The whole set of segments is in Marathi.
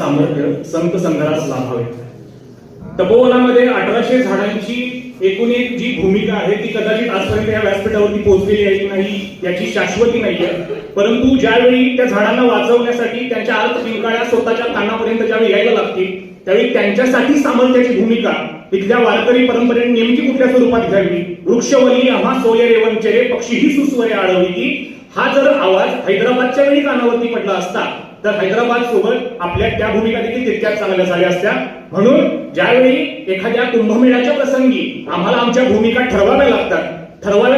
सामर्थ्य संत संघालाच लाभावे. तपोवनामध्ये 1800 झाडांची एकूण एक जी भूमिका आहे ती कदाचित आजपर्यंत या व्यासपीठावरती पोहोचलेली आहे की नाही याची शाश्वती नाहीये. परंतु ज्यावेळी त्या झाडांना वाचवण्यासाठी त्यांच्या पिंकाळ्या स्वतःच्या कानापर्यंत ज्यावेळी यायला लागतील त्यावेळी त्यांच्यासाठी सामर्थ्याची भूमिका इथल्या वारकरी परंपरेने नेमकी कुठल्या स्वरूपात घ्यावी. वृक्षवल्ली आम्हा सोय रेवंचरे पक्षीही सुस्वरे आळवली की हा जर आवाज हैदराबादच्या वेळी कानावरती पडला असता तर हैदराबाद सोबत आपल्या त्या भूमिका देखील तितक्याच चांगल्या झाल्या असत्या. म्हणून ज्यावेळी एखाद्या कुंभमेळ्याच्या प्रसंगी आम्हाला आमच्या भूमिका ठरवाव्या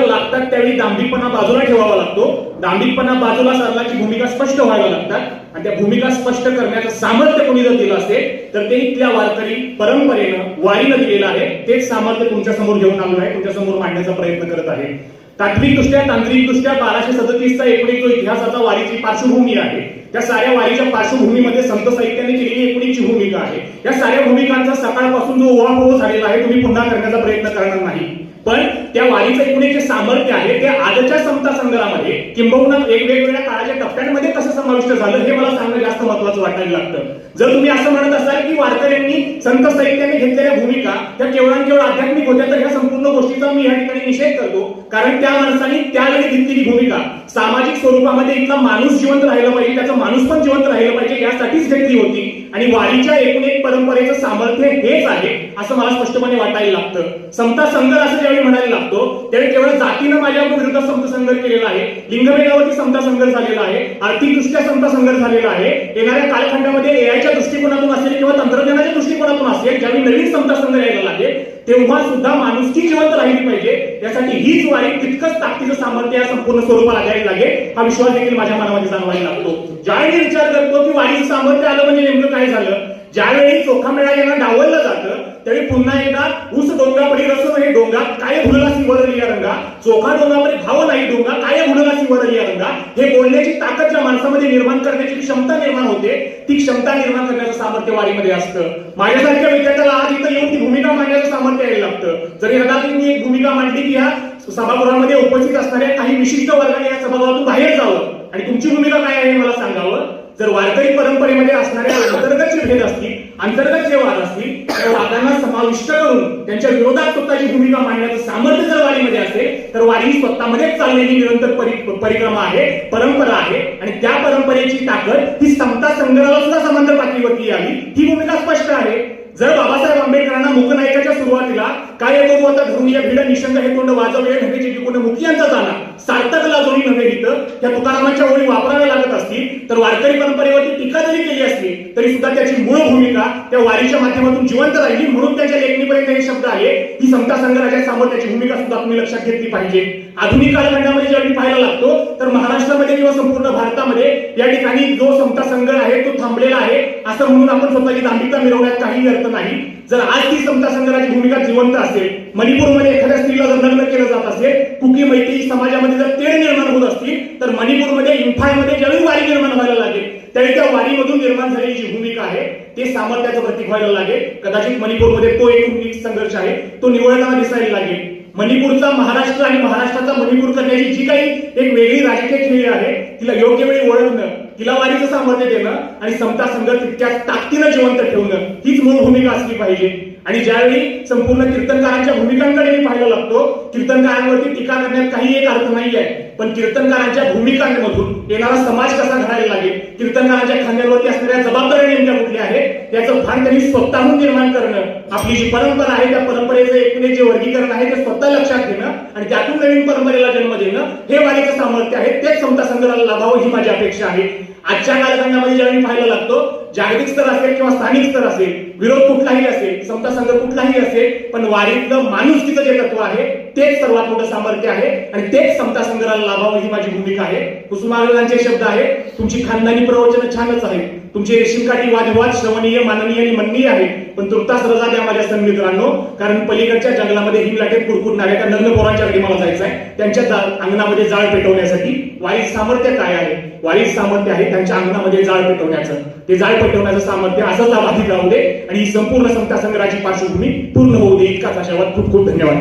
लागतात त्यावेळी दांभिकपणा बाजूला ठेवावा लागतो. दांभिकपणा बाजूला सारल्याची भूमिका स्पष्ट व्हायला लागतात आणि त्या भूमिका स्पष्ट करण्याचं सामर्थ्य कोणी जर दिलं असेल तर ते इथल्या वारकरी परंपरेनं वारीनं दिलेलं आहे. तेच सामर्थ्य तुमच्या समोर घेऊन आलेलं आहे, तुमच्या समोर मांडण्याचा प्रयत्न करत आहे. तात्विकदृष्ट्या तांत्रिकदृष्ट्या 1237चा एकूण जो इतिहासाचा वारीची पार्श्वभूमी आहे त्या साऱ्या वारीच्या पार्श्वभूमीमध्ये संत साहित्याने केलेली एकूणची भूमिका आहे. या साऱ्या भूमिकांचा सकाळपासून जो ओहापोह झालेला आहे तुम्ही पुन्हा करण्याचा प्रयत्न करणार नाही. पण त्या वारीचं एकूण जे सामर्थ्य आहे ते आजच्या समता संग्रहामध्ये किंबहुना वेगवेगळ्या काळाच्या टप्प्यांमध्ये कसं समाविष्ट झालं हे मला सांगणं जास्त महत्वाचं वाटायला लागतं. जर तुम्ही असं म्हणत असाल की वारकऱ्यांनी संत साहित्याने घेतलेल्या भूमिका त्या केवळ आध्यात्मिक होत्या तर ह्या संपूर्ण गोष्टीचा मी या ठिकाणी निषेध करतो. कारण त्या माणसाने त्यावेळी घेतलेली भूमिका सामाजिक स्वरूपामध्ये इथला माणूस जिवंत राहिला पाहिजे, त्याचा माणूस पण जिवंत राहिला पाहिजे यासाठीच घेतली होती. आणि वारीच्या एकूण एक परंपरेचं सामर्थ्य हेच आहे असं मला स्पष्टपणे वाटायला लागतं. समता संघर्ष असं ज्यावेळी म्हणायला लागतो त्यावेळी केवळ जातीनं माझ्या विरुद्ध समता संघर्ष केलेला आहे, लिंगभेदावरती समता संघर्ष झालेला आहे, आर्थिकदृष्ट्या समता संघर्ष झालेला आहे. येणाऱ्या कालखंडामध्ये एआयच्या दृष्टिकोनातून असेल किंवा तंत्रज्ञानाच्या दृष्टिकोनातून असेल ज्यावेळी नवीन समता संघर्ष यायला लागेल तेव्हा सुद्धा माणुसकी जिवंत राहिली पाहिजे. यासाठी हीच वारी तितकंच ताकदीचं सामर्थ्य या संपूर्ण स्वरूपाला द्यायला लागेल हा विश्वास देखील माझ्या मनामध्ये जाणवायला लागतो. ज्यावेळी विचार करतो की वारीचं सामर्थ्य आलं म्हणजे नेमकं काय झालं, ज्यावेळी चोखा मेळा यांना डावललं जातं त्यावेळी पुन्हा एकदा ऊस डोंगा पडी रसो हे डोंगा काय भुलला सिवरली या रंगा चोखा डोंगा परी भाव नाही डोंगा काय भुलला सिवरली या रंगा हे बोलण्याची ताकद ज्या माणसामध्ये निर्माण करण्याची क्षमता निर्माण होते ती क्षमता निर्माण करण्याचं सामर्थ्य वारीमध्ये असतं. माझ्यासारख्या विद्यार्थ्याला आज इथं येऊन ती भूमिका मांडण्याचं सामर्थ्य यायला लागतं. जरी कदाचित मी एक भूमिका मांडली की ह्या सभागृहामध्ये उपस्थित असणाऱ्या काही विशिष्ट वर्गाने या सभागृहातून बाहेर जावं आणि तुमची भूमिका काय आहे मला सांगावं. जर वारकरी परंपरेमध्ये असणाऱ्या अंतर्गत जे भेद असतील, अंतर्गत जे वाद असतील त्या वादांना समाविष्ट करून त्यांच्या विरोधात स्वतःची भूमिका मांडण्याचं सामर्थ्य जर वारीमध्ये असेल तर वारी स्वतःमध्येच चाललेली निरंतर परिक्रमा आहे, परंपरा आहे आणि त्या परंपरेची ताकद ही समता संग्रहाला सुद्धा समांतर पातळीवरती आली ही भूमिका स्पष्ट आहे. जर बाबासाहेब आंबेडकरांना मूकनायकाच्या सुरुवातीला काय येतो आता धरून या भिड निशंक हे तोंड वाजवले नव्हे जे कोण मुखी यांचा जाणार सार्थक लाजोनी नव्हे इथं त्या तुकारामांच्या ओळी वापराव्या लागत असतील तर वारकरी परंपरेवरती टीका जरी केली असली तरी सुद्धा त्याची मूळ भूमिका त्या वारीच्या माध्यमातून जिवंत राहिली. म्हणून त्याच्या लेखणीपर्यंत हे शब्द आले ही समता संघराच्या सामर्थ्याची भूमिका सुद्धा तुम्ही लक्षात घेतली पाहिजे. आधुनिक कालखंडामध्ये ज्यावेळी पाहायला लागतो तर महाराष्ट्रामध्ये किंवा संपूर्ण भारतामध्ये या ठिकाणी जो समता संघ आहे तो थांबलेला आहे असं म्हणून आपण स्वतःची दांभिकता मिरवण्यात काही अर्थ नाही. जर आज ती समता संघाची भूमिका जिवंत असेल, मणिपूरमध्ये एखाद्या स्त्रीला जर लग्न केलं जात असेल, कुकी मैत्री समाजामध्ये जर तेढ निर्माण होत असतील तर मणिपूरमध्ये इम्फाळमध्ये ज्यावेळी वारी निर्माण व्हायला लागेल त्यावेळी त्या वारीमधून निर्माण झालेली जी भूमिका आहे ते सामर्थ्याचं प्रतीक व्हायला लागेल. कदाचित मणिपूरमध्ये तो एक संघर्ष आहे तो निवळताना दिसायला लागेल. मणिपूरचा महाराष्ट्र आणि महाराष्ट्राचा मणिपूर करण्याची जी काही एक वेगळी राजकीय खेळी आहे तिला योग्य वेळी ओळखणं, तिला वारीचं सामर्थ्य देणं आणि समता संघर्ष तितक्या ताकदीनं जिवंत ठेवणं हीच मूळ भूमिका असली पाहिजे. आणि ज्यावेळी संपूर्ण कीर्तनकारांच्या भूमिकांकडे मी पाहायला लागतो कीर्तनकारांवरती टीका करण्यात काही एक अर्थ नाहीये पण कीर्तनकारांच्या भूमिकांमधून येणारा समाज कसा घडायला लागेल, कीर्तनकारांच्या खांद्यावरती असणाऱ्या जबाबदाऱ्या नेमक्या कुठल्या आहेत याचं भान त्यांनी स्वतःहून निर्माण करणं, आपली जी परंपरा आहे त्या परंपरेचं एकूण जे वर्गीकरण आहे ते स्वतः लक्षात घेणं आणि त्यातून नवीन परंपरेला जन्म देणं हे वारीचं सामर्थ्य आहे. तेच समता संघाला लाभावं ही माझी अपेक्षा आहे. आजच्या कालखंडामध्ये ज्यावेळी पाहायला लागतो जागतिक स्तर असेल किंवा स्थानिक स्तर असेल, विरोध कुठलाही असेल, समता संघ कुठलाही असेल पण वारीतलं माणुसकीचं जे तत्व आहे तेच सर्वात मोठं सामर्थ्य आहे आणि तेच समता संघाला लाभावं ही माझी भूमिका आहे. कुसुमाग्रजांचे शब्द आहे तुमची खानदानी प्रवचन छानच आहे, तुमचे रेशीमकाठी वादविवाद श्रवणीय माननीय आणि मननीय आहे पण तुर्तास रजा द्या माझ्या सन्मित्रांनो कारण पलीकडच्या जंगलामध्ये हिमलाटेत कुरकुरणाऱ्या त्या नग्न पोरांच्या घरी मला जायचं आहे त्यांच्या अंगणामध्ये जाळ पेटवण्यासाठी. वारीचं सामर्थ्य काय आहे, वारीचं सामर्थ्य आहे त्यांच्या अंगणामध्ये जाळ पेटवण्याचं. ते जाळ पेटवण्याचं सामर्थ्य असंच लाभाधिक राहू दे आणि ही संपूर्ण समता संघाची पार्श्वभूमी पूर्ण होऊ दे इतकाच आशावाद. खूप खूप धन्यवाद.